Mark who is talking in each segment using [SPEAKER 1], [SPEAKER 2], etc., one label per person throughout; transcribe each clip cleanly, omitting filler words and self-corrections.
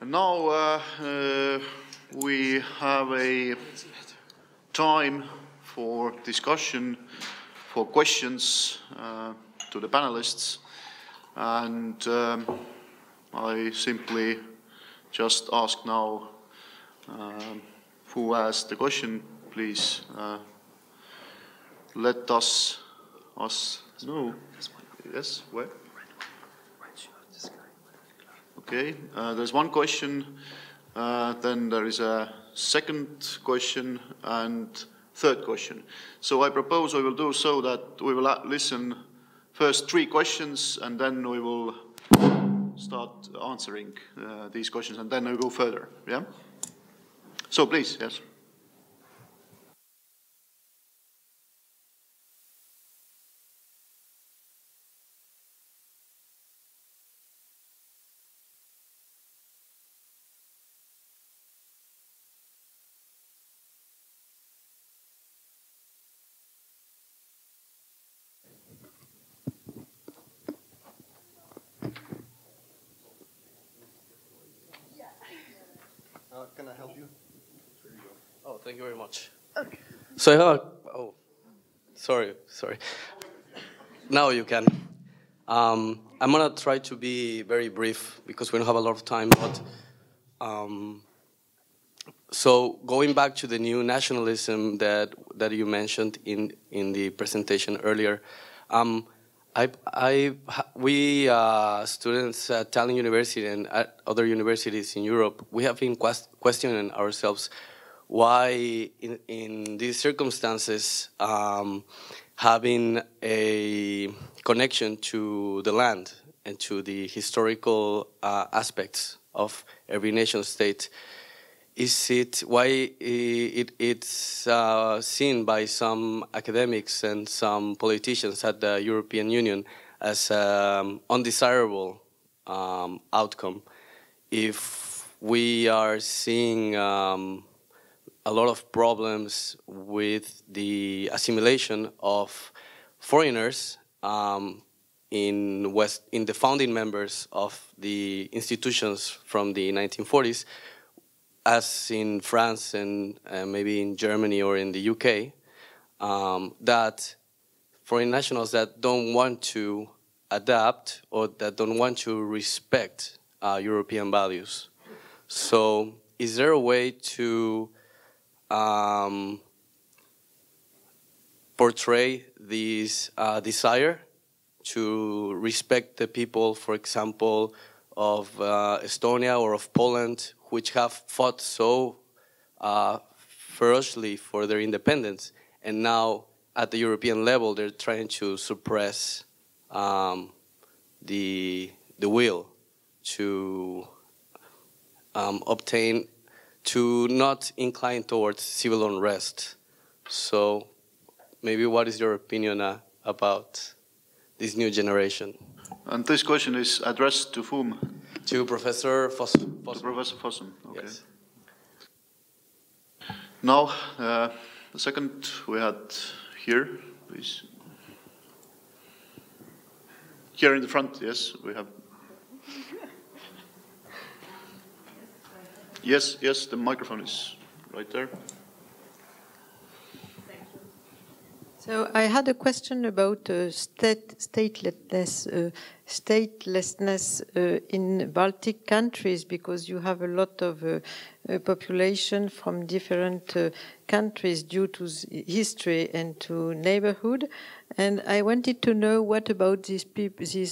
[SPEAKER 1] And now we have a time for discussion, for questions to the panelists, and I simply just ask now who asked the question. Please let us know. Yes, where? Okay, there's one question, then there is a second question and third question. So I propose we will do so that we will listen first 3 questions and then we will start answering these questions and then we'll go further, yeah? So please, yes.
[SPEAKER 2] Can I help you?
[SPEAKER 3] Oh, thank you very much. Okay. So, sorry. Now you can. I'm gonna try to be very brief because we don't have a lot of time. But so going back to the new nationalism that you mentioned in the presentation earlier, we students at Tallinn University and at other universities in Europe, we have been questioning ourselves why in these circumstances having a connection to the land and to the historical aspects of every nation state, why it's seen by some academics and some politicians at the European Union as undesirable outcome if we are seeing a lot of problems with the assimilation of foreigners in the founding members of the institutions from the 1940s, as in France and maybe in Germany or in the UK, that foreign nationals that don't want to adapt or that don't want to respect European values. So is there a way to portray this desire to respect the people, for example, of Estonia or of Poland, which have fought so ferociously for their independence, and now at the European level they're trying to suppress the will to obtain, to not incline towards civil unrest. So maybe what is your opinion about this new generation?
[SPEAKER 1] And this question is addressed to whom?
[SPEAKER 3] To Professor Fossum.
[SPEAKER 1] To Professor Fossum, okay.
[SPEAKER 3] Yes.
[SPEAKER 1] Now, the second we had here, please. Here in the front, yes, we have. Yes, the microphone is right there.
[SPEAKER 4] So I had a question about statelessness in Baltic countries, because you have a lot of population from different countries due to history and to neighborhood. And I wanted to know what about this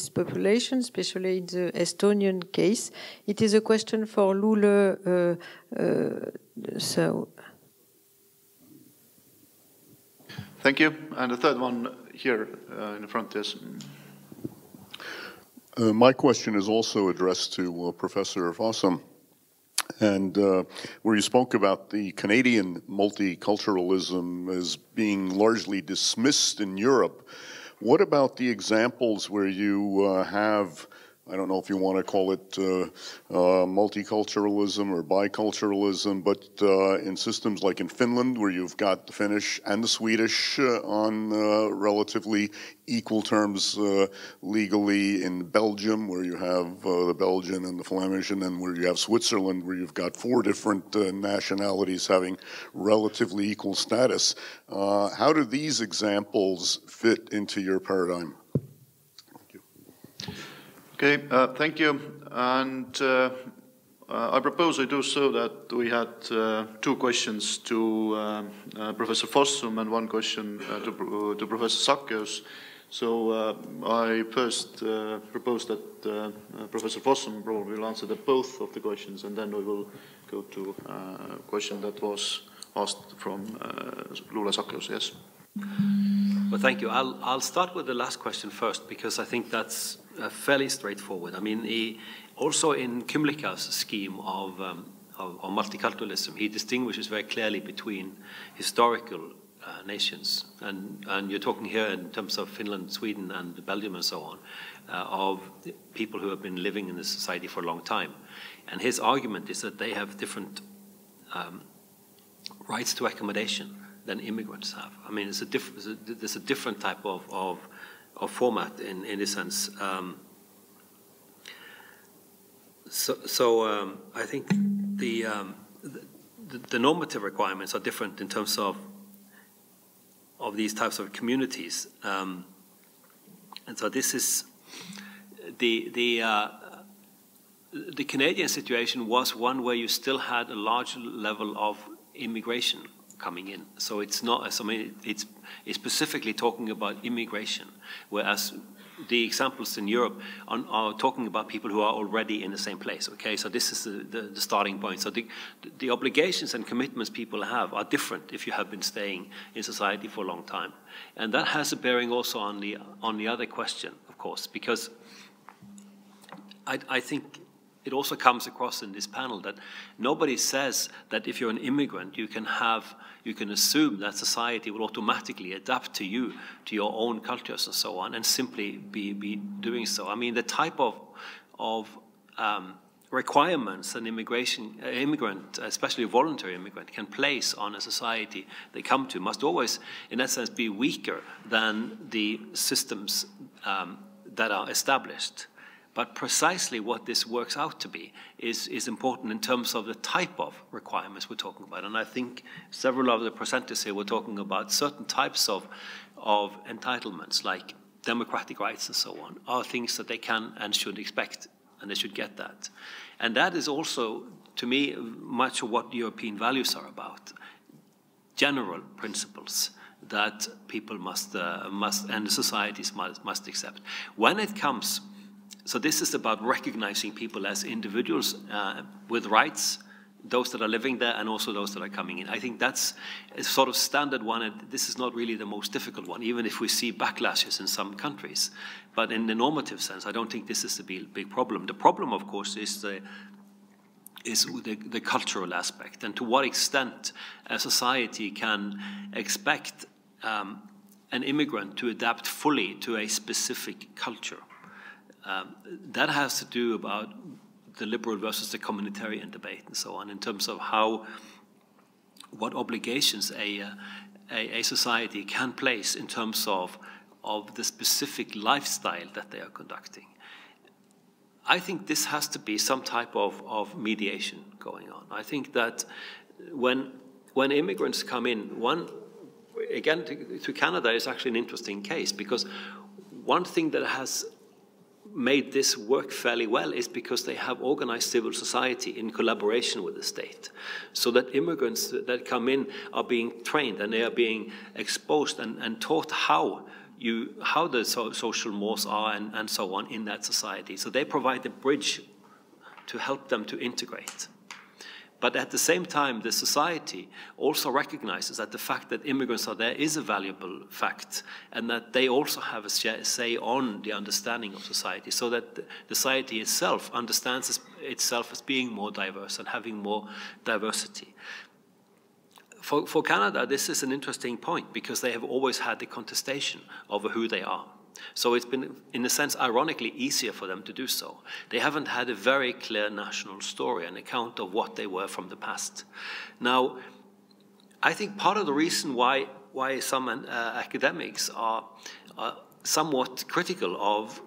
[SPEAKER 4] population, especially in the Estonian case. It is a question for Lule.
[SPEAKER 1] Thank you. And the third one here in the front, yes.
[SPEAKER 5] My question is also addressed to Professor Fossum, and where you spoke about the Canadian multiculturalism as being largely dismissed in Europe. What about the examples where you have I don't know if you want to call it multiculturalism or biculturalism, but in systems like in Finland, where you've got the Finnish and the Swedish on relatively equal terms legally, in Belgium, where you have the Belgian and the Flemish, and then where you have Switzerland, where you've got 4 different nationalities having relatively equal status. How do these examples fit into your paradigm?
[SPEAKER 1] Okay, thank you. And I propose I do so that we had 2 questions to Professor Fossum and 1 question to Professor Sakeus. So I first propose that Professor Fossum probably will answer both of the questions, and then we will go to a question that was asked from Lula Sakeus. Yes.
[SPEAKER 2] Well, thank you. I'll start with the last question first, because I think that's fairly straightforward. I mean, also in Kymlicka's scheme of multiculturalism, he distinguishes very clearly between historical nations, and you're talking here in terms of Finland, Sweden, and Belgium, and so on, of people who have been living in this society for a long time. And his argument is that they have different rights to accommodation than immigrants have. I mean, there's a different type of format in this sense. I think the normative requirements are different in terms of these types of communities, and so this is the Canadian situation was one where you still had a large level of immigration coming in. So it's not, I mean, it's specifically talking about immigration, whereas the examples in Europe are talking about people who are already in the same place. Okay, so this is the starting point. So the obligations and commitments people have are different if you have been staying in society for a long time, and that has a bearing also on the other question, of course, because I think it also comes across in this panel that nobody says that if you're an immigrant, you can assume that society will automatically adapt to you, to your own cultures and so on, and simply be doing so. I mean, the type of requirements an immigrant, especially a voluntary immigrant, can place on a society they come to must always, in that sense, be weaker than the systems that are established. But precisely what this works out to be is important in terms of the type of requirements we're talking about. And I think several of the presenters here were talking about certain types of entitlements, like democratic rights and so on, are things that they can and should expect, and they should get that. And that is also, to me, much of what European values are about. General principles that people must and the societies must accept. When it comes, so this is about recognizing people as individuals with rights, those that are living there and also those that are coming in. I think that's a sort of standard one, and this is not really the most difficult one, even if we see backlashes in some countries. But in the normative sense, I don't think this is a big problem. The problem, of course, is the cultural aspect, and to what extent a society can expect an immigrant to adapt fully to a specific culture. That has to do about the liberal versus the communitarian debate and so on, in terms of what obligations a society can place in terms of the specific lifestyle that they are conducting. I think this has to be some type of mediation going on. I think that when immigrants come in, again, to Canada is actually an interesting case, because one thing that has made this work fairly well is because they have organized civil society in collaboration with the state, so that immigrants that come in are being trained and they are being exposed and taught how the social mores are and so on in that society. So they provide the bridge to help them to integrate. But at the same time, the society also recognizes that the fact that immigrants are there is a valuable fact, and that they also have a say on the understanding of society, so that the society itself understands itself as being more diverse and having more diversity. For Canada, this is an interesting point, because they have always had the contestation over who they are. So it's been, in a sense, ironically easier for them to do so. They haven't had a very clear national story, an account of what they were from the past. Now, I think part of the reason why some academics are somewhat critical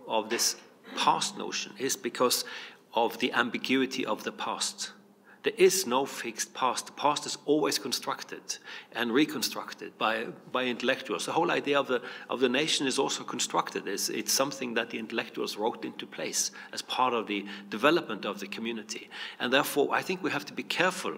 [SPEAKER 2] of this past notion is because of the ambiguity of the past. There is no fixed past. The past is always constructed and reconstructed by intellectuals. The whole idea of the nation is also constructed. It's something that the intellectuals wrote into place as part of the development of the community. And therefore, I think we have to be careful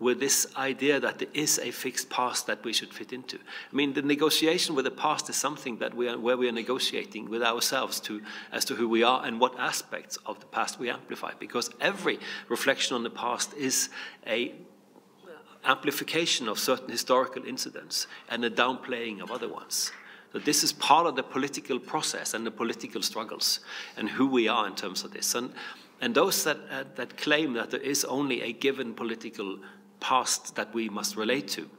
[SPEAKER 2] with this idea that there is a fixed past that we should fit into. I mean, the negotiation with the past is something that where we are negotiating with ourselves as to who we are and what aspects of the past we amplify, because every reflection on the past is a amplification of certain historical incidents and a downplaying of other ones. So this is part of the political process and the political struggles and who we are in terms of this. And those that claim that there is only a given political past that we must relate to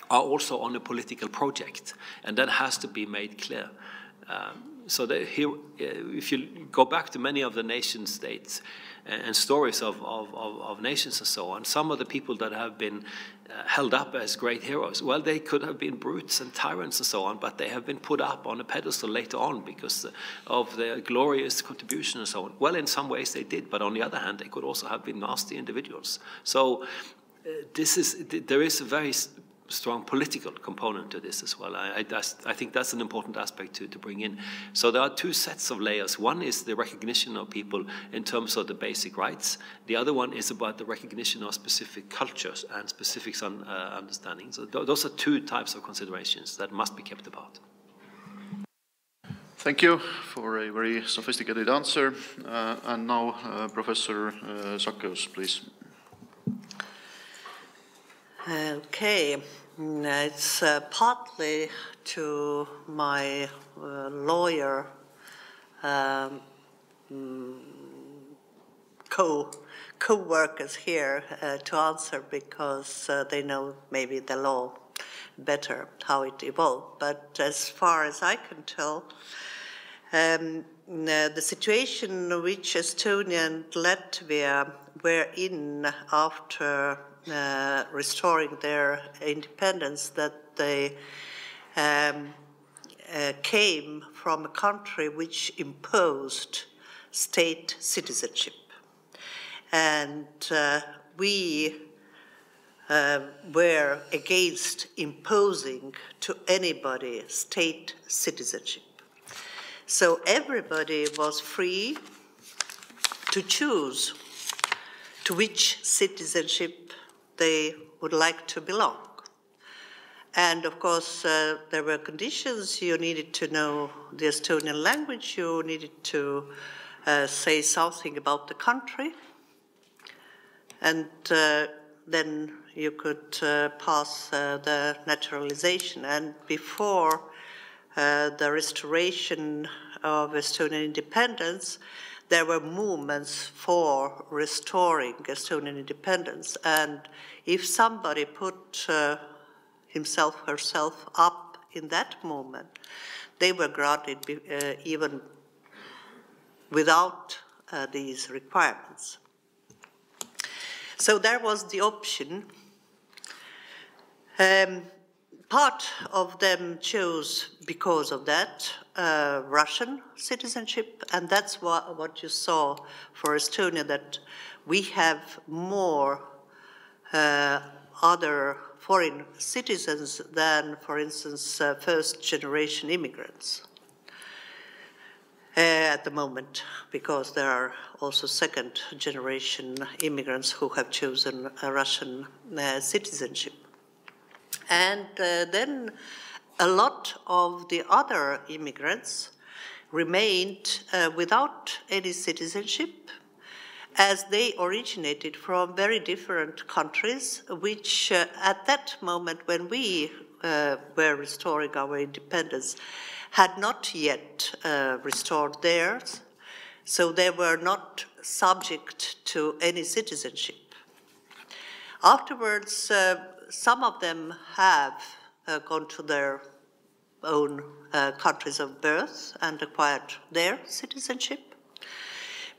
[SPEAKER 2] are also on a political project, and that has to be made clear. So that here, if you go back to many of the nation states and stories of nations and so on, some of the people that have been held up as great heroes, well, they could have been brutes and tyrants and so on, but they have been put up on a pedestal later on because of their glorious contribution and so on. Well, in some ways they did, but on the other hand, they could also have been nasty individuals. So there is a very strong political component to this as well. I think that's an important aspect to bring in. So there are two sets of layers. One is the recognition of people in terms of the basic rights. The other one is about the recognition of specific cultures and specific understandings. So those are two types of considerations that must be kept apart.
[SPEAKER 1] Thank you for a very sophisticated answer. And now Professor Sakkeus, please.
[SPEAKER 6] Okay, it's partly to my lawyer co-workers here to answer, because they know maybe the law better, how it evolved. But as far as I can tell, the situation which Estonia and Latvia were in after restoring their independence, that they came from a country which imposed state citizenship. And we were against imposing to anybody state citizenship. So everybody was free to choose to which citizenship they would like to belong. And of course, there were conditions. You needed to know the Estonian language, you needed to say something about the country, and then you could pass the naturalization. And before the restoration of Estonian independence, there were movements for restoring Estonian independence. And if somebody put himself, herself up in that movement, they were granted even without these requirements. So there was the option. Part of them chose, because of that, Russian citizenship, and that's what you saw for Estonia, that we have more other foreign citizens than, for instance, first-generation immigrants at the moment, because there are also second-generation immigrants who have chosen a Russian citizenship. And then a lot of the other immigrants remained without any citizenship, as they originated from very different countries, which at that moment when we were restoring our independence had not yet restored theirs, so they were not subject to any citizenship. Afterwards, some of them have gone to their own countries of birth and acquired their citizenship.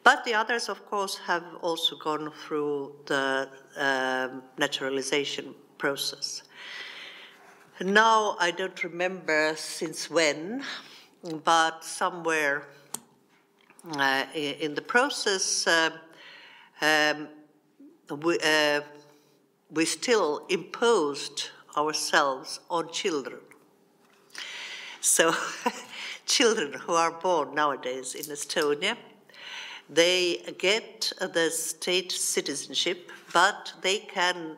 [SPEAKER 6] But the others, of course, have also gone through the naturalization process. Now, I don't remember since when, but somewhere in the process, we still imposed ourselves on children. So children who are born nowadays in Estonia, they get the state citizenship, but they can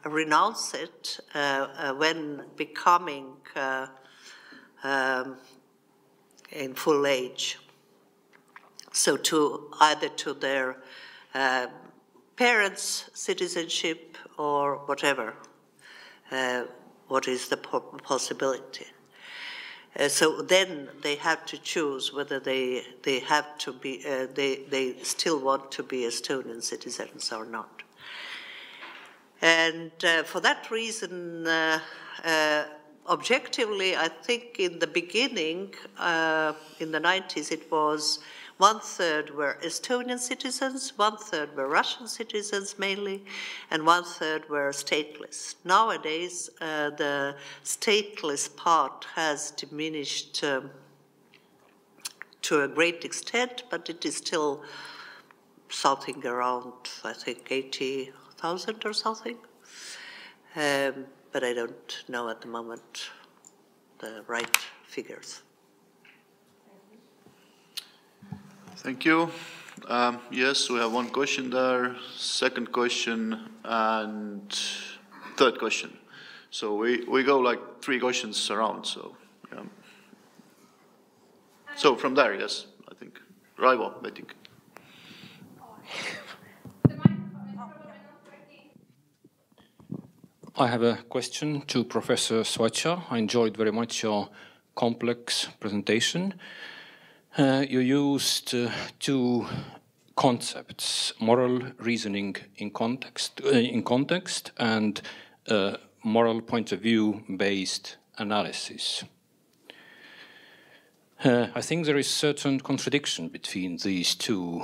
[SPEAKER 6] renounce it when becoming in full age. So either to their parents' citizenship or whatever, what is the possibility. So then they have to choose whether they have to be they still want to be Estonian citizens or not. And for that reason, objectively, I think in the beginning, in the 90s, it was 1/3 were Estonian citizens, 1/3 were Russian citizens mainly, and 1/3 were stateless. Nowadays, the stateless part has diminished to a great extent, but it is still something around, I think, 80,000 or something. But I don't know at the moment the right figures.
[SPEAKER 1] Thank you. Yes, we have one question there, second question, and third question. So we go like 3 questions around. So, yeah. So from there, yes, I think. Raivo, I think.
[SPEAKER 7] I have a question to Professor Svacha. I enjoyed very much your complex presentation. You used 2 concepts: moral reasoning in context, and moral point of view based analysis. I think there is certain contradiction between these 2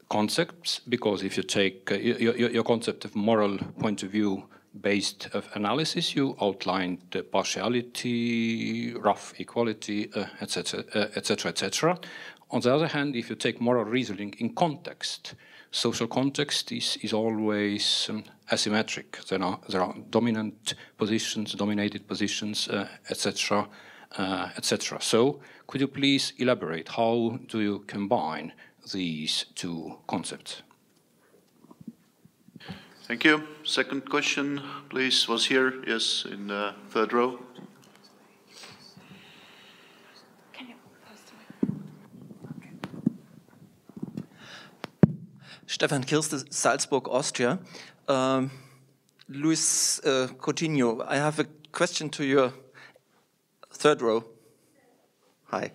[SPEAKER 7] concepts, because if you take your concept of moral point of view based analysis, you outlined partiality, rough equality, etc., etc., etc. On the other hand, if you take moral reasoning in context, social context is always asymmetric. There are dominant positions, dominated positions, etc., etc. So, could you please elaborate? How do you combine these 2 concepts?
[SPEAKER 1] Thank you. Second question, please, was here. Yes, in the 3rd row.
[SPEAKER 8] Stefan Kirste, Salzburg, Austria. Luis Coutinho, I have a question to your 3rd row. Hi.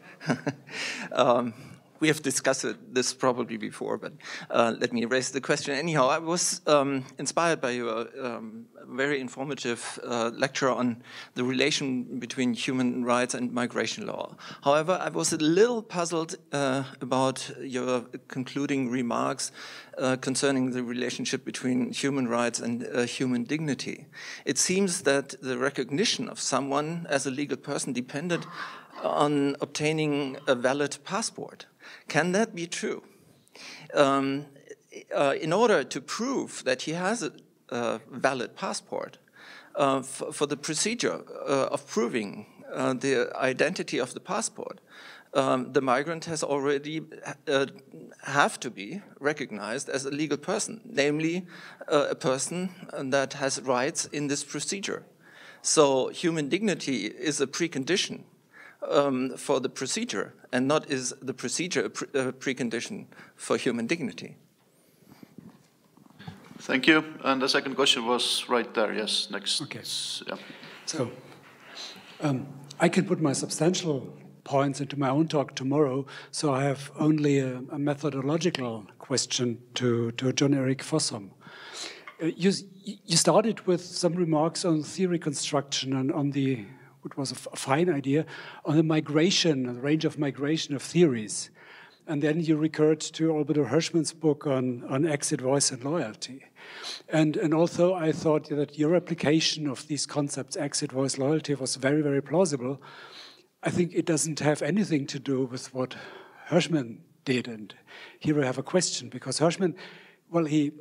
[SPEAKER 8] We have discussed this probably before, but let me raise the question anyhow. I was inspired by your very informative lecture on the relation between human rights and migration law. However, I was a little puzzled about your concluding remarks concerning the relationship between human rights and human dignity. It seems that the recognition of someone as a legal person depended on obtaining a valid passport. Can that be true? In order to prove that he has a valid passport, for the procedure of proving the identity of the passport, the migrant has already have to be recognized as a legal person, namely a person that has rights in this procedure. So human dignity is a precondition for the procedure, and not is the procedure a precondition for human dignity.
[SPEAKER 1] Thank you. And the second question was right there. Yes, next.
[SPEAKER 9] Okay.
[SPEAKER 1] Yeah.
[SPEAKER 9] So I can put my substantial points into my own talk tomorrow, so I have only a methodological question to John Erik Fossum. You started with some remarks on theory construction and on the was a fine idea, on the migration, the range of migration of theories. And then you recurred to Alberto Hirschman's book on exit, voice, and loyalty. And although I thought that your application of these concepts, exit, voice, loyalty, was very, very plausible, I think it doesn't have anything to do with what Hirschman did. And here I have a question, because Hirschman, well, he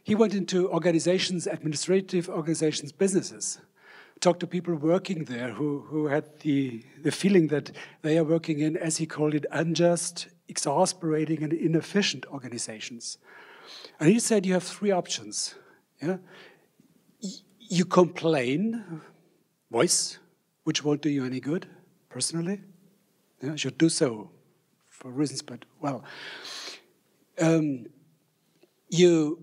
[SPEAKER 9] went into organizations, administrative organizations, businesses, talked to people working there who had the feeling that they are working in, as he called it, unjust, exasperating, and inefficient organizations. And he said you have three options. Yeah? You complain, voice, which won't do you any good, personally. Yeah, you should do so for reasons, but, well, you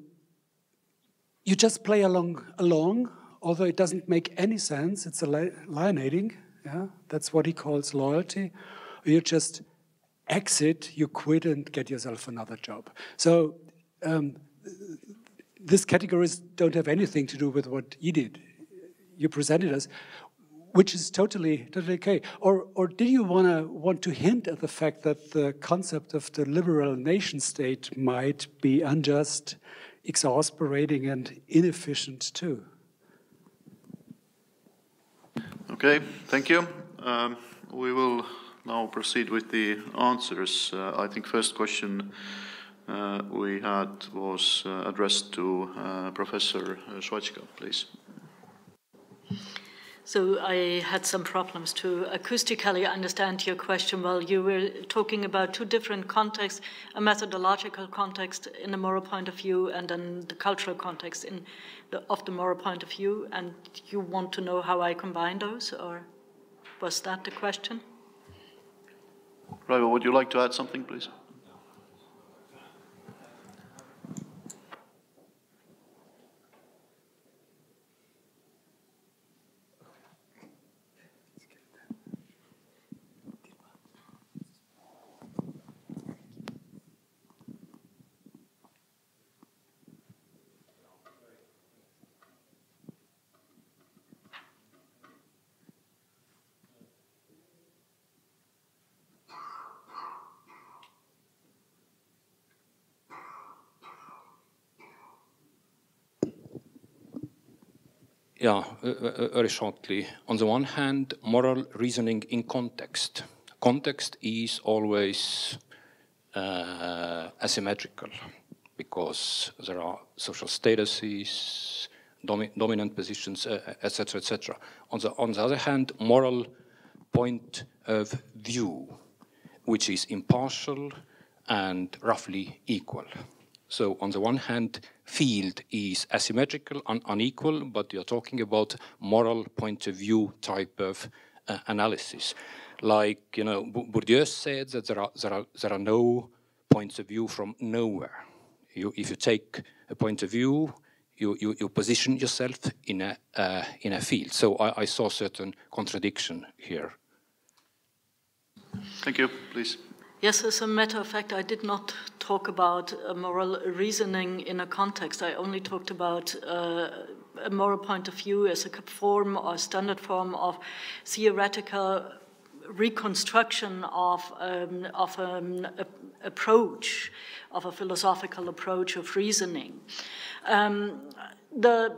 [SPEAKER 9] just play along, although it doesn't make any sense. It's alienating. Yeah? That's what he calls loyalty. Or you just exit, you quit and get yourself another job. So these categories don't have anything to do with what you did. You presented us, which is totally okay. Or did you want to hint at the fact that the concept of the liberal nation state might be unjust, exasperating, and inefficient too?
[SPEAKER 1] Okay, thank you. We will now proceed with the answers. I think first question we had was addressed to Professor Schwatzka, please.
[SPEAKER 10] So I had some problems to acoustically understand your question. Well, you were talking about two different contexts, a methodological context in a moral point of view and then the cultural context of the moral point of view, and you want to know how I combine those, or was that the question?
[SPEAKER 1] Raivo, would you like to add something, please?
[SPEAKER 7] Yeah, very shortly. On the one hand, moral reasoning in context. Context is always asymmetrical because there are social statuses, dominant positions, etc., etc. On the other hand, moral point of view, which is impartial and roughly equal. So on the one hand, field is asymmetrical and unequal, but you're talking about moral point of view type of analysis. Like, you know, Bourdieu said that there are no points of view from nowhere. If you take a point of view, you position yourself in a field. So I saw certain contradiction here.
[SPEAKER 1] Thank you, please.
[SPEAKER 10] Yes, as a matter of fact, I did not talk about moral reasoning in a context. I only talked about a moral point of view as a form or standard form of theoretical reconstruction of an approach, of a philosophical approach of reasoning. The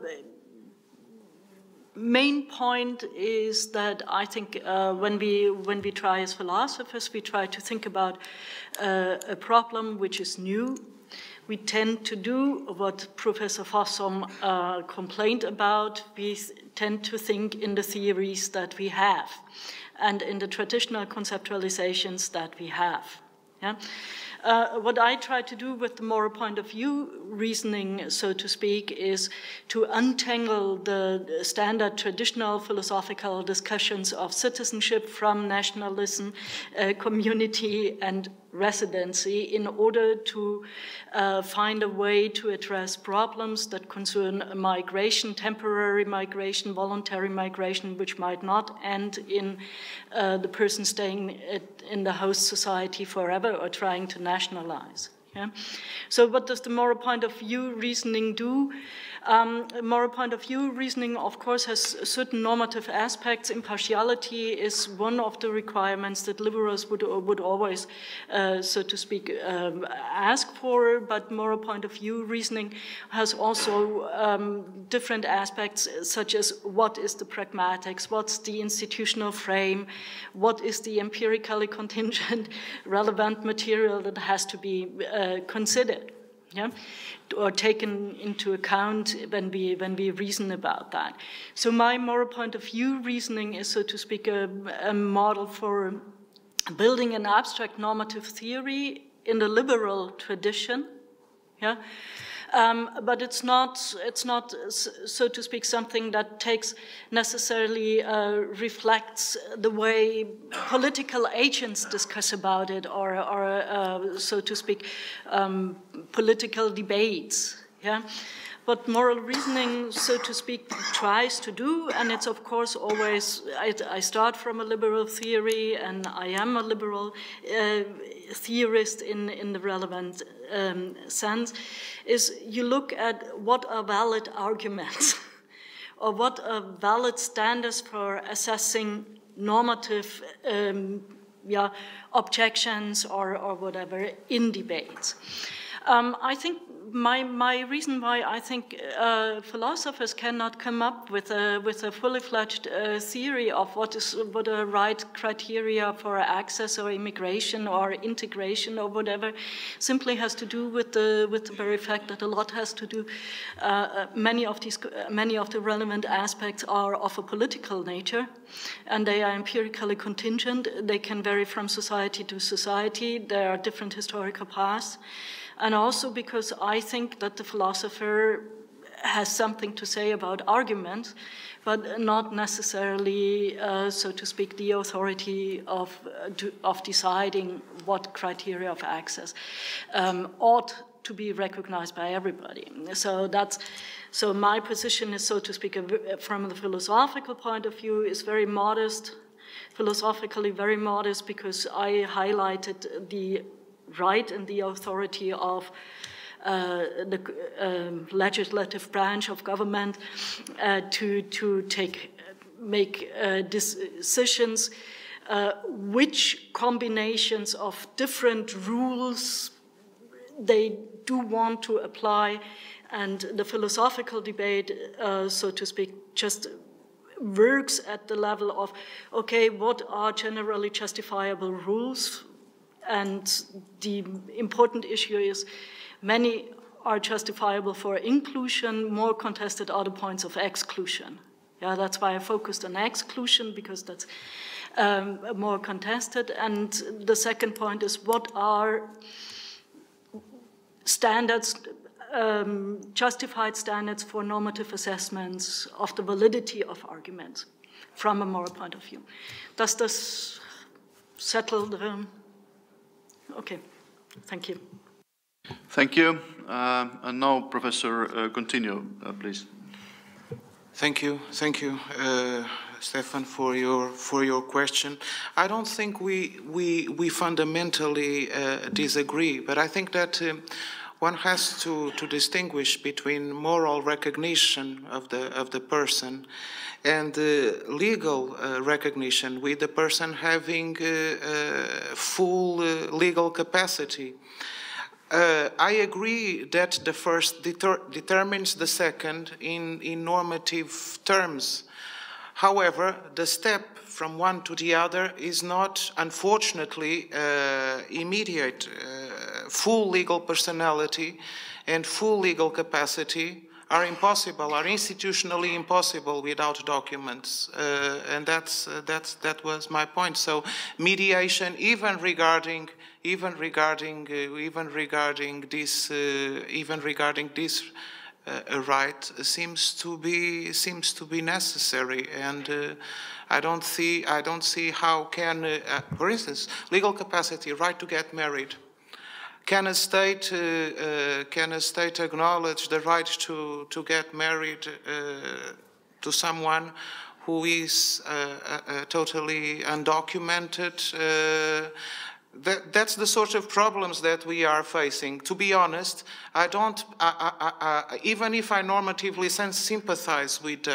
[SPEAKER 10] main point is that I think when we try as philosophers, we try to think about a problem which is new. We tend to do what Professor Fossum complained about. We tend to think in the theories that we have and in the traditional conceptualizations that we have. Yeah? What I try to do with the moral point of view reasoning, so to speak, is to untangle the standard traditional philosophical discussions of citizenship from nationalism, community, and residency in order to find a way to address problems that concern migration, temporary migration, voluntary migration, which might not end in the person staying in the host society forever or trying to nationalize. Yeah? So what does the moral point of view reasoning do? Moral point of view reasoning, of course, has certain normative aspects. Impartiality is one of the requirements that liberals would always, so to speak, ask for, but moral point of view reasoning has also different aspects, such as what is the pragmatics, what's the institutional frame, what is the empirically contingent relevant material that has to be considered, yeah, or taken into account when we reason about that. So my moral point of view reasoning is, so to speak, a model for building an abstract normative theory in the liberal tradition, yeah. But it's not, so to speak, something that takes necessarily reflects the way political agents discuss about it, or so to speak, political debates. Yeah. What moral reasoning, so to speak, tries to do, and it's of course always, I start from a liberal theory, and I am a liberal theorist in the relevant sense, is you look at what are valid arguments or what are valid standards for assessing normative objections or whatever in debates. I think my reason why I think philosophers cannot come up with a fully fledged theory of what are right criteria for access or immigration or integration or whatever simply has to do with the very fact that a lot has to do. Many of the relevant aspects are of a political nature, and they are empirically contingent. They can vary from society to society. There are different historical paths. And also because I think that the philosopher has something to say about arguments, but not necessarily, so to speak, the authority of deciding what criteria of access ought to be recognized by everybody. So my position is, so to speak, from the philosophical point of view, is very modest, philosophically very modest, because I highlighted the right and the authority of the legislative branch of government to make decisions which combinations of different rules they do want to apply, and the philosophical debate, so to speak, just works at the level of, okay, what are generally justifiable rules? And the important issue is many are justifiable for inclusion, more contested are the points of exclusion. Yeah, that's why I focused on exclusion, because that's more contested. And the second point is, what are standards, justified standards for normative assessments of the validity of arguments from a moral point of view? Does this settle the... Okay, thank you.
[SPEAKER 1] Thank you. And now, Professor, continue, please.
[SPEAKER 11] Thank you, Stefan, for your question. I don't think we fundamentally disagree, but I think that one has to distinguish between moral recognition of the person and legal recognition, with the person having full legal capacity. I agree that the first determines the second in normative terms. However, the step from one to the other is not, unfortunately, immediate. Full legal personality and full legal capacity are impossible, are institutionally impossible without documents, and that was my point. So mediation, even regarding this right, seems to be necessary, and I don't see how can, for instance, legal capacity, right to get married. Can a state acknowledge the right to get married to someone who is totally undocumented? that's the sort of problems that we are facing. To be honest, I don't, even if I normatively sympathize with,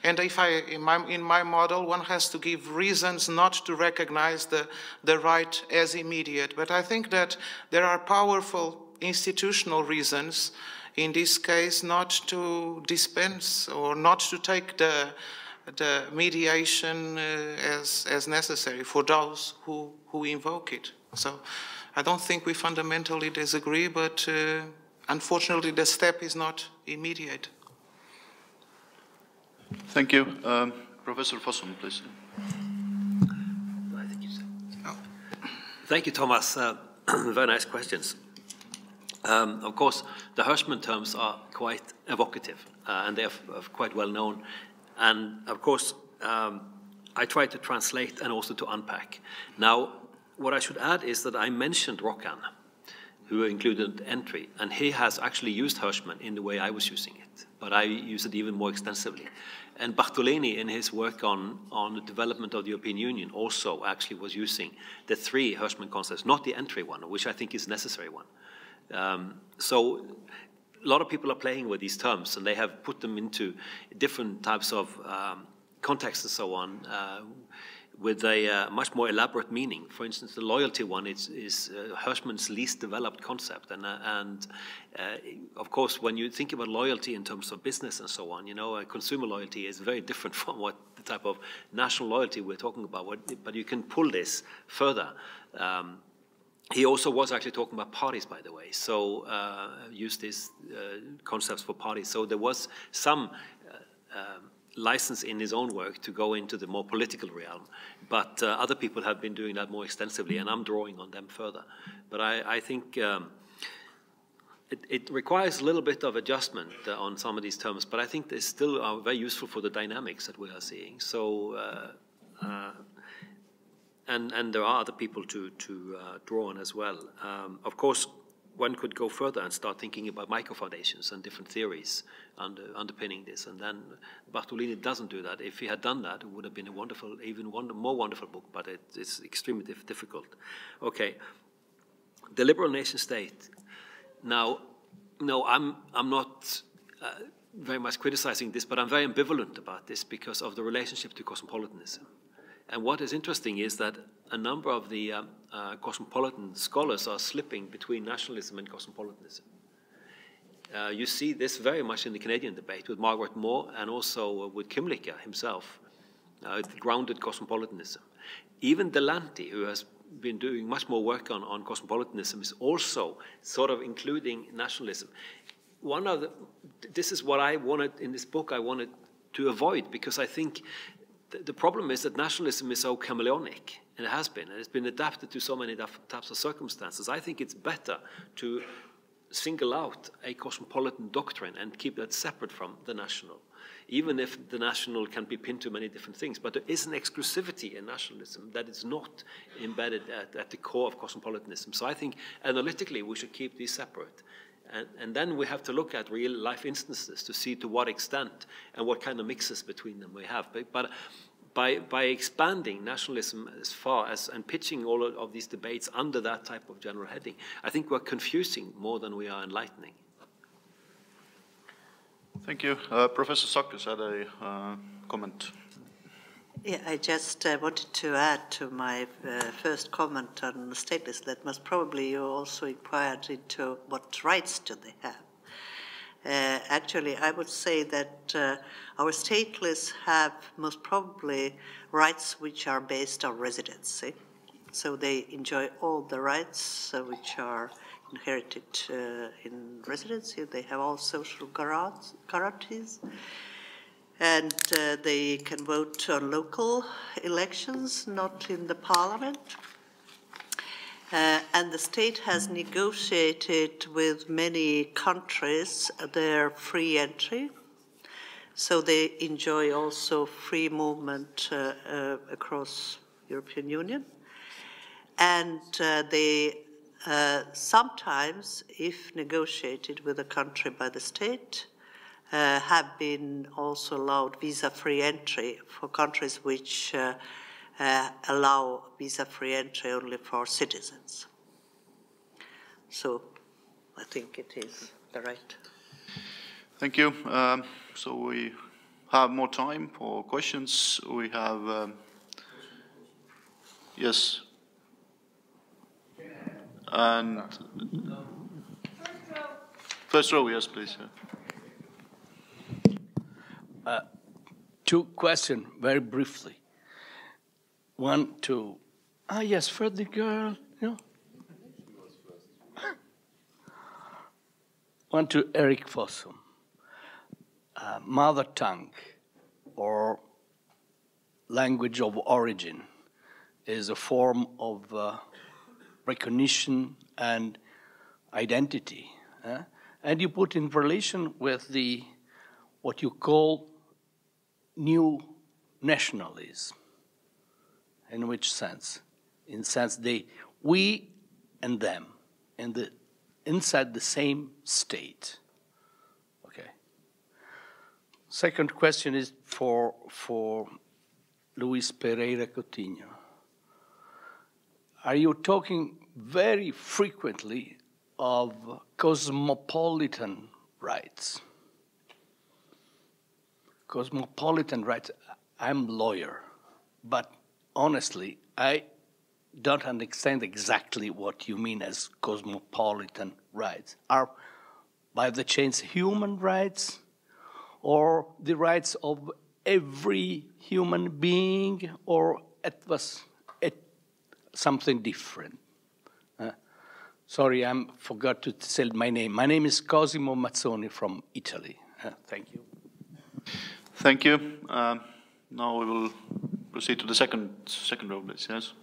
[SPEAKER 11] and if in my model, one has to give reasons not to recognize the right as immediate. But I think that there are powerful institutional reasons, in this case, not to dispense or not to take the mediation as necessary for those who invoke it. So I don't think we fundamentally disagree, but unfortunately the step is not immediate.
[SPEAKER 1] Thank you. Professor Fossum, please.
[SPEAKER 2] Thank you, Thomas. Very nice questions. Of course, the Hirschman terms are quite evocative, and they are quite well known. And of course, I try to translate and also to unpack. Now, what I should add is that I mentioned Roccan, who included entry, and he has actually used Hirschman in the way I was using it, but I use it even more extensively. And Bartolini, in his work on the development of the European Union, also actually was using the three Hirschman concepts, not the entry one, which I think is a necessary one. So a lot of people are playing with these terms, and they have put them into different types of contexts and so on, with a much more elaborate meaning. For instance, the loyalty one is Hirschman's least developed concept, and of course, when you think about loyalty in terms of business and so on, you know, consumer loyalty is very different from what the type of national loyalty we're talking about. But you can pull this further. He also was actually talking about parties, by the way, so used these concepts for parties. So there was some license in his own work to go into the more political realm, but other people have been doing that more extensively, and I'm drawing on them further. But I think it requires a little bit of adjustment on some of these terms, but I think they still are very useful for the dynamics that we are seeing. So, and there are other people to draw on as well. Of course, one could go further and start thinking about micro-foundations and different theories underpinning this. And then Bartolini doesn't do that. If he had done that, it would have been a wonderful, even more wonderful book, but it's extremely difficult. Okay, the liberal nation state. Now, no, I'm not very much criticizing this, but I'm very ambivalent about this because of the relationship to cosmopolitanism. And what is interesting is that a number of the cosmopolitan scholars are slipping between nationalism and cosmopolitanism. You see this very much in the Canadian debate with Margaret Moore and also with Kimlicka himself, grounded cosmopolitanism. Even Delanty, who has been doing much more work on cosmopolitanism, is also sort of including nationalism. This is what I wanted in this book, I wanted to avoid, because I think the problem is that nationalism is so chameleonic, and it has been, and it's been adapted to so many types of circumstances. I think it's better to single out a cosmopolitan doctrine and keep that separate from the national, even if the national can be pinned to many different things. But there is an exclusivity in nationalism that is not embedded at the core of cosmopolitanism. So I think analytically we should keep these separate. And then we have to look at real life instances to see to what extent and what kind of mixes between them we have. But by expanding nationalism as far as and pitching all of these debates under that type of general heading, I think we're confusing more than we are enlightening.
[SPEAKER 1] Thank you. Professor Sakkas had a comment.
[SPEAKER 6] Yeah, I just wanted to add to my first comment on stateless that most probably you also inquired into what rights do they have. Actually, I would say that our stateless have most probably rights which are based on residency. So they enjoy all the rights which are inherited in residency. They have all social guarantees. And they can vote on local elections, not in the parliament. And the state has negotiated with many countries their free entry. So they enjoy also free movement across European Union. And they sometimes, if negotiated with a country by the state, have been also allowed visa-free entry for countries which allow visa-free entry only for citizens. So I think it is the right.
[SPEAKER 1] Thank you. So we have more time for questions. We have, yes. And first row, yes, please.
[SPEAKER 12] Two questions, very briefly. One to, yes, for the girl, no. One to Erik Fossum. Mother tongue or language of origin is a form of recognition and identity. And you put in relation with the what you call new nationalism. In which sense? In the sense we and them, inside the same state. Okay. Second question is for Luis Pereira Coutinho. Are you talking very frequently of cosmopolitan rights? Cosmopolitan rights, I'm a lawyer, but honestly, I don't understand exactly what you mean as cosmopolitan rights. Are, by the chance, human rights or the rights of every human being, or it was something different? Sorry, I forgot to say my name. My name is Cosimo Mazzoni from Italy. Thank you.
[SPEAKER 1] Thank you. Now we will proceed to the second row, please. Yes.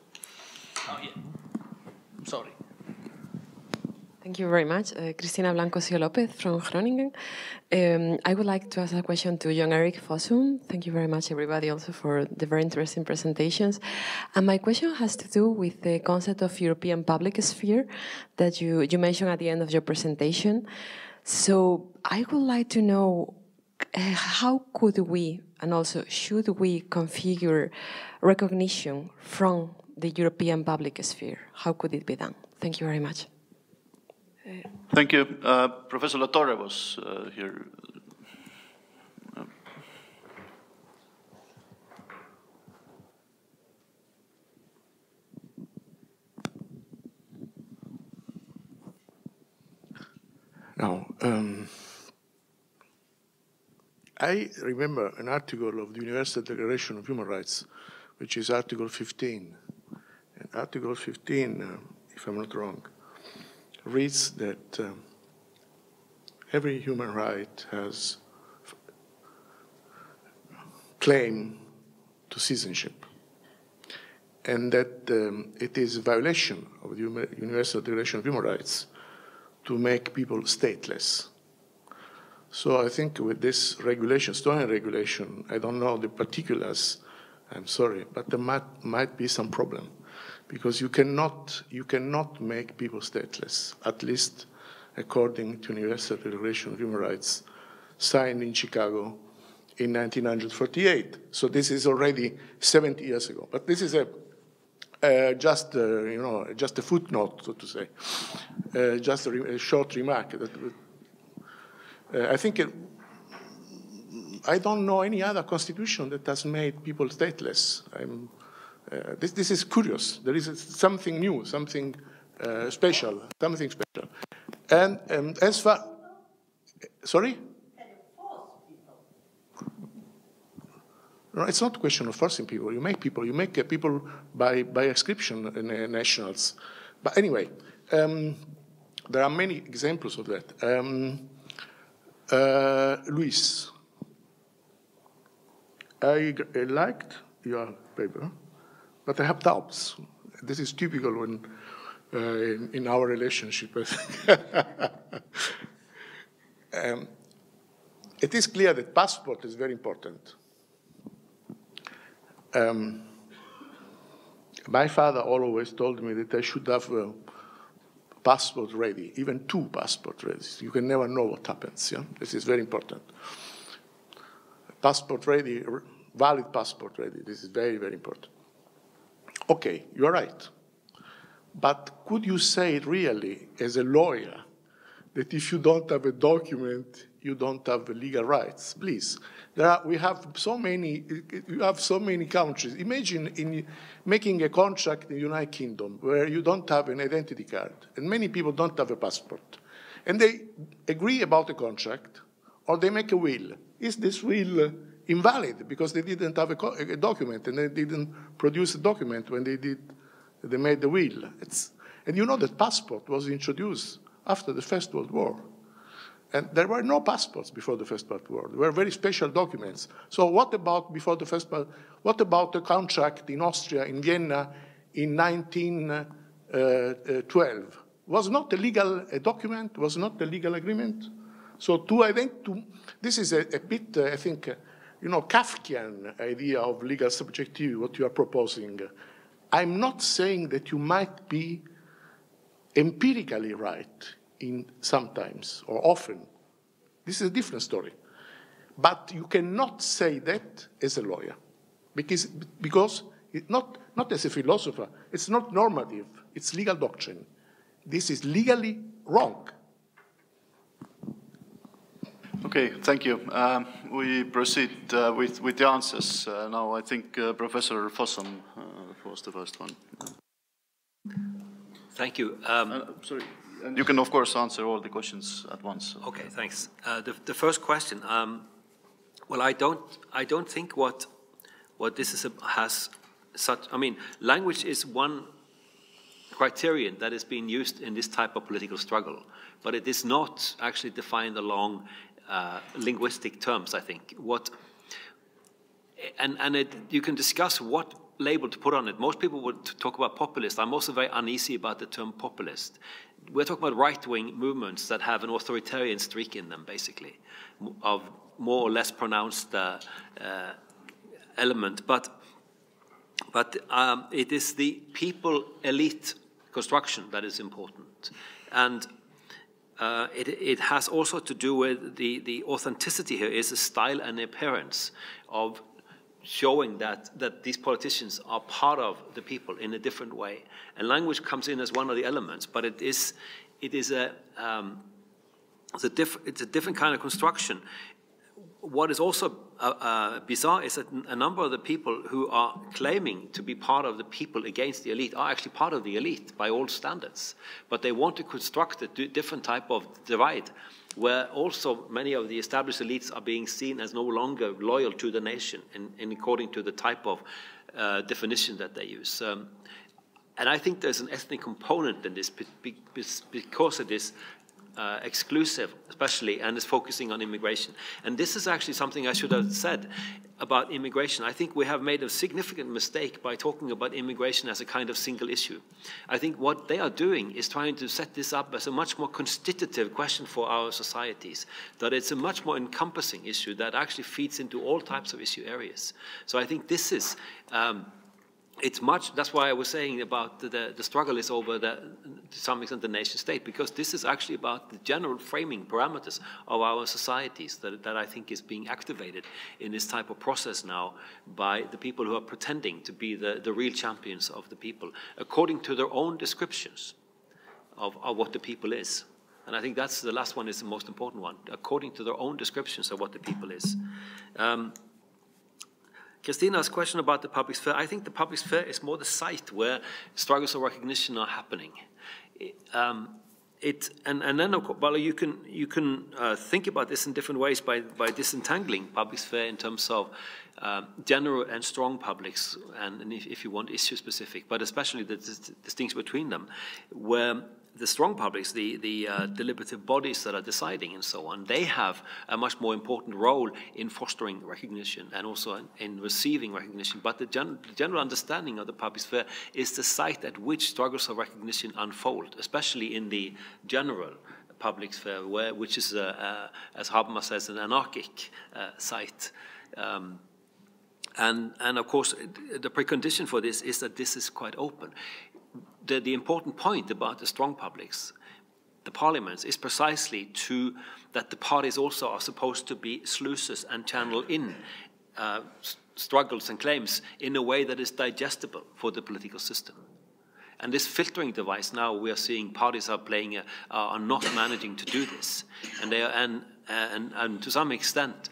[SPEAKER 12] Oh, yeah. Sorry.
[SPEAKER 13] Thank you very much. Cristina Blanco-Sio Lopez from Groningen. I would like to ask a question to Jon Erik Fossum. Thank you very much, everybody, also for the very interesting presentations. And my question has to do with the concept of European public sphere that you mentioned at the end of your presentation. So I would like to know how could we, and also should we, configure recognition from the European public sphere? How could it be done? Thank you very much.
[SPEAKER 1] Thank you. Professor Latorre was here.
[SPEAKER 14] Now, I remember an article of the Universal Declaration of Human Rights, which is Article 15. And Article 15, if I'm not wrong, reads that every human right has claim to citizenship, and that it is a violation of the Universal Declaration of Human Rights to make people stateless. So I think with this regulation, Estonian regulation, I don't know the particulars, I'm sorry, but there might be some problem, because you cannot make people stateless, at least according to Universal Declaration of Human Rights, signed in Chicago in 1948. So this is already 70 years ago. But this is just a footnote, so to say, just a short remark. I think I don't know any other constitution that has made people stateless. This is curious. There is something new, something special, something special. And as far, sorry? No, it's not a question of forcing people. You make people by inscription nationals. But anyway, there are many examples of that. Luis, I liked your paper, but I have doubts. This is typical when in our relationship. It is clear that passport is very important. My father always told me that I should have a passport ready, even 2 passports ready. You can never know what happens. Yeah? This is very important. Passport ready, valid passport ready. This is very, very important. Okay, you're right. But could you say really, as a lawyer, that if you don't have a document, you don't have legal rights? Please. You have so many countries. Imagine making a contract in the United Kingdom where you don't have an identity card, and many people don't have a passport. And they agree about a contract, or they make a will. Is this will invalid because they didn't have a document, and they didn't produce a document when they made the will? And you know that passport was introduced after the First World War. And there were no passports before the First World War. There were very special documents. So what about before the First World War? What about the contract in Austria, in Vienna, in 1912? Was not a legal document, was not a legal agreement. So this is a bit, I think, Kafkian idea of legal subjectivity, what you are proposing. I'm not saying that you might be empirically right in sometimes or often. This is a different story. But you cannot say that as a lawyer, because it's not as a philosopher. It's not normative. It's legal doctrine. This is legally wrong.
[SPEAKER 1] Okay, thank you. We proceed with the answers. Now I think Professor Fossum was the first one.
[SPEAKER 2] Thank you.
[SPEAKER 1] Sorry, and you can of course answer all the questions at once.
[SPEAKER 2] Okay, thanks. The first question. Well, I don't think what this is has such. I mean, language is one criterion that is being used in this type of political struggle, but it is not actually defined along linguistic terms. I think you can discuss what label to put on it. Most people would talk about populist. I'm also very uneasy about the term populist. We're talking about right-wing movements that have an authoritarian streak in them, basically, of more or less pronounced element. But it is the people-elite construction that is important, and it has also to do with the authenticity here is a style and appearance of showing that these politicians are part of the people in a different way. And language comes in as one of the elements, but it's a different kind of construction. What is also bizarre is that a number of the people who are claiming to be part of the people against the elite are actually part of the elite by all standards. But they want to construct a different type of divide, where also many of the established elites are being seen as no longer loyal to the nation, in according to the type of definition that they use. And I think there's an ethnic component in this because it is exclusive, especially, and is focusing on immigration. And this is actually something I should have said about immigration. I think we have made a significant mistake by talking about immigration as a kind of single issue. I think what they are doing is trying to set this up as a much more constitutive question for our societies, that it's a much more encompassing issue that actually feeds into all types of issue areas. So I think this is that's why I was saying about the struggle is over to some extent the nation state, because this is actually about the general framing parameters of our societies that I think is being activated in this type of process now by the people who are pretending to be the real champions of the people, according to their own descriptions of what the people is. And I think that's the last one is the most important one, according to their own descriptions of what the people is. Christina's question about the public sphere, I think the public sphere is more the site where struggles of recognition are happening. And then, well, you can think about this in different ways by disentangling public sphere in terms of general and strong publics, and if you want issue specific, but especially the distinction between them, where the strong publics, the deliberative bodies that are deciding and so on, they have a much more important role in fostering recognition and also in receiving recognition. But the general understanding of the public sphere is the site at which struggles of recognition unfold, especially in the general public sphere, which is, as Habermas says, an anarchic site. And of course, the precondition for this is that this is quite open. The important point about the strong publics, the parliaments, is precisely that the parties also are supposed to be sluices and channel in struggles and claims in a way that is digestible for the political system. And this filtering device now we are seeing parties are playing are not managing to do this, and they are, and to some extent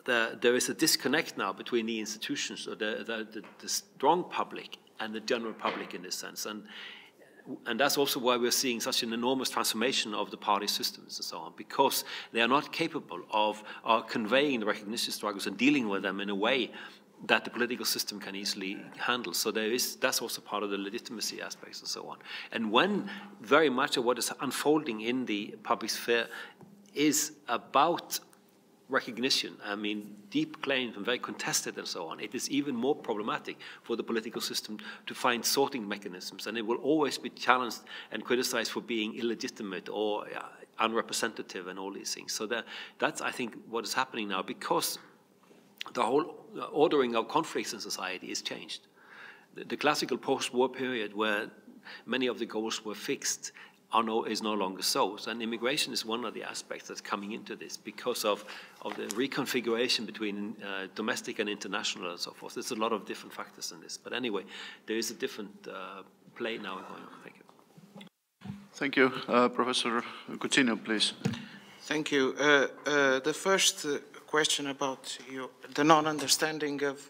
[SPEAKER 2] there is a disconnect now between the institutions or the strong public and the general public in this sense, and that's also why we're seeing such an enormous transformation of the party systems and so on, because they are not capable of conveying the recognition struggles and dealing with them in a way that the political system can easily handle. So that's also part of the legitimacy aspects and so on. And when very much of what is unfolding in the public sphere is about recognition, I mean, deep claims and very contested and so on, it is even more problematic for the political system to find sorting mechanisms, and it will always be challenged and criticized for being illegitimate or unrepresentative and all these things. So that's, I think, what is happening now, because the whole ordering of conflicts in society is changed. The classical post-war period where many of the goals were fixed is no longer so. And immigration is one of the aspects that's coming into this because of the reconfiguration between domestic and international and so forth. There's a lot of different factors in this. But anyway, there is a different play now going on. Thank you.
[SPEAKER 1] Thank you. Professor Coutinho, please.
[SPEAKER 11] Thank you. The first question about the non-understanding of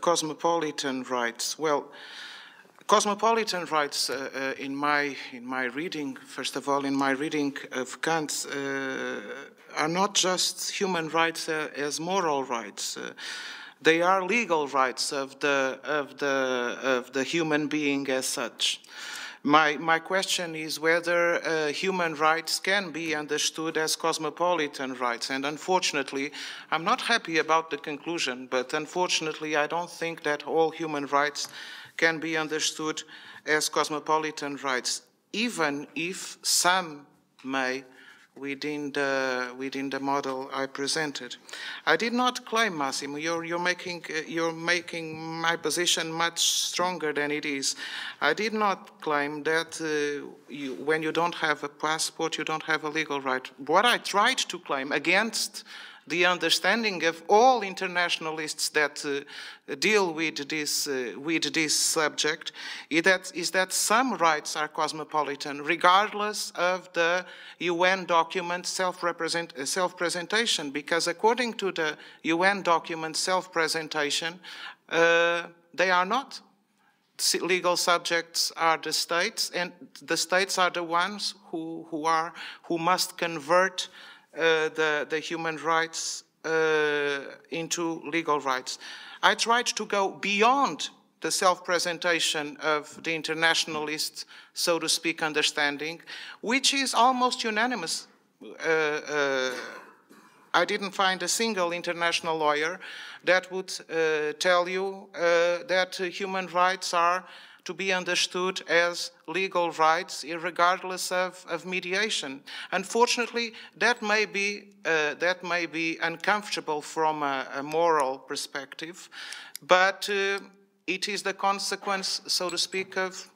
[SPEAKER 11] cosmopolitan rights. Well, cosmopolitan rights, in my reading, first of all, in my reading of Kant, are not just human rights as moral rights. They are legal rights of the human being as such. My question is whether human rights can be understood as cosmopolitan rights, and unfortunately, I'm not happy about the conclusion, but unfortunately, I don't think that all human rights can be understood as cosmopolitan rights, even if some may within the model I presented. I did not claim, Massimo, you're making my position much stronger than it is. I did not claim that when you don't have a passport, you don't have a legal right. What I tried to claim against the understanding of all internationalists that deal with this subject is that some rights are cosmopolitan, regardless of the UN document self-presentation, because according to the UN document self-presentation, they are not. Legal subjects are the states, and the states are the ones who must convert the human rights into legal rights. I tried to go beyond the self-presentation of the internationalist, so to speak, understanding, which is almost unanimous. I didn't find a single international lawyer that would tell you that human rights are to be understood as legal rights, regardless of mediation. Unfortunately, that may be uncomfortable from a moral perspective, but it is the consequence, so to speak, of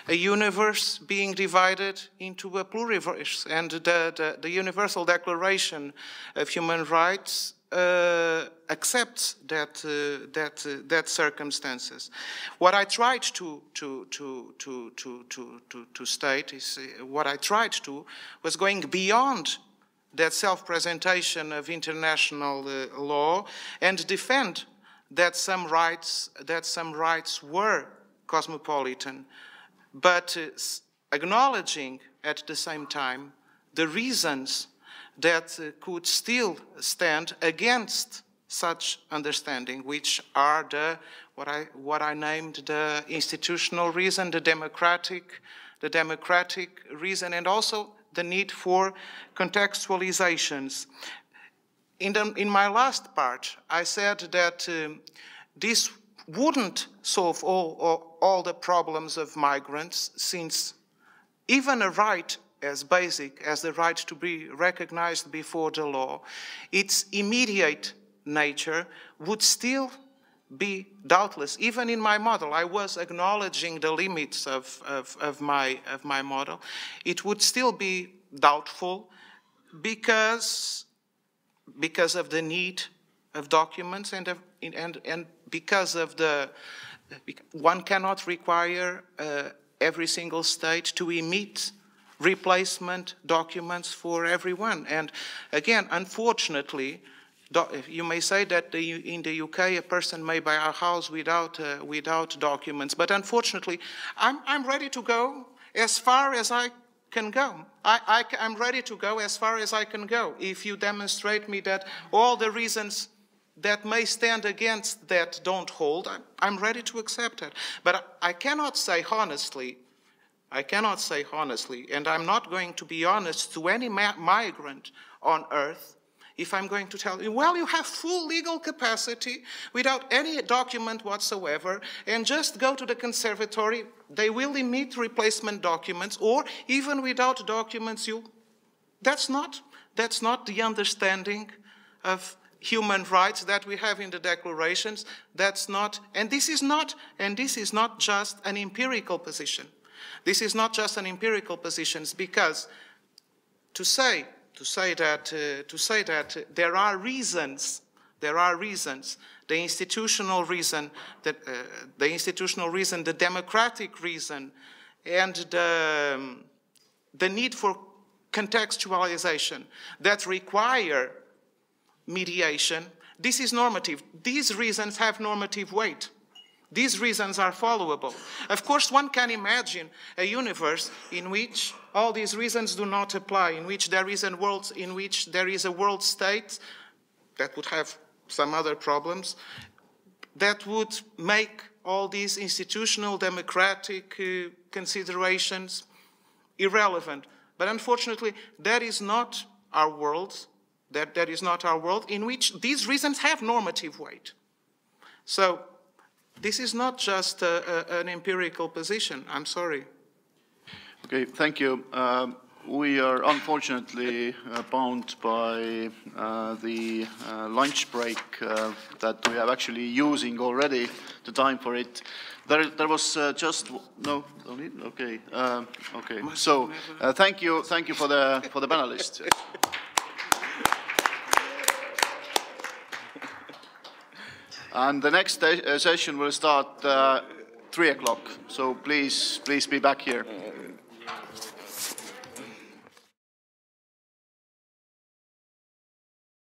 [SPEAKER 11] a universe being divided into a pluriverse, and the Universal Declaration of Human Rights accepts that circumstances. What I tried to state is what I tried to was going beyond that self-presentation of international law and defend that some rights were cosmopolitan, but acknowledging at the same time the reasons that could still stand against such understanding, which are what I named the institutional reason, the democratic reason, and also the need for contextualizations. In my last part, I said that this wouldn't solve all the problems of migrants, since even a right as basic as the right to be recognized before the law, its immediate nature would still be doubtless. Even in my model, I was acknowledging the limits of my model. It would still be doubtful because of the need of documents and because of one cannot require every single state to emit replacement documents for everyone. And again, unfortunately, you may say that in the UK a person may buy a house without documents, but unfortunately, I'm ready to go as far as I can go. I'm ready to go as far as I can go if you demonstrate me that all the reasons that may stand against that don't hold. I'm ready to accept it. But I cannot say honestly, and I'm not going to be honest to any migrant on earth if I'm going to tell you, well, you have full legal capacity without any document whatsoever, and just go to the conservatory, they will emit replacement documents, or even without documents, that's not the understanding of human rights that we have in the declarations. That's not, and this is not just an empirical position. This is not just an empirical position, because to say that there are reasons, the institutional reason, the democratic reason, and the need for contextualization that require mediation, this is normative. These reasons have normative weight. These reasons are followable. Of course, one can imagine a universe in which all these reasons do not apply, in which there is a world state that would have some other problems, that would make all these institutional democratic considerations irrelevant. But unfortunately, that is not our world. That is not our world, in which these reasons have normative weight. So this is not just an empirical position. I'm sorry.
[SPEAKER 1] Okay, thank you. We are unfortunately bound by the lunch break that we are actually using already, the time for it. There was just no need. Okay, okay. So thank you for the panelists. And the next session will start 3 o'clock. So please be back here.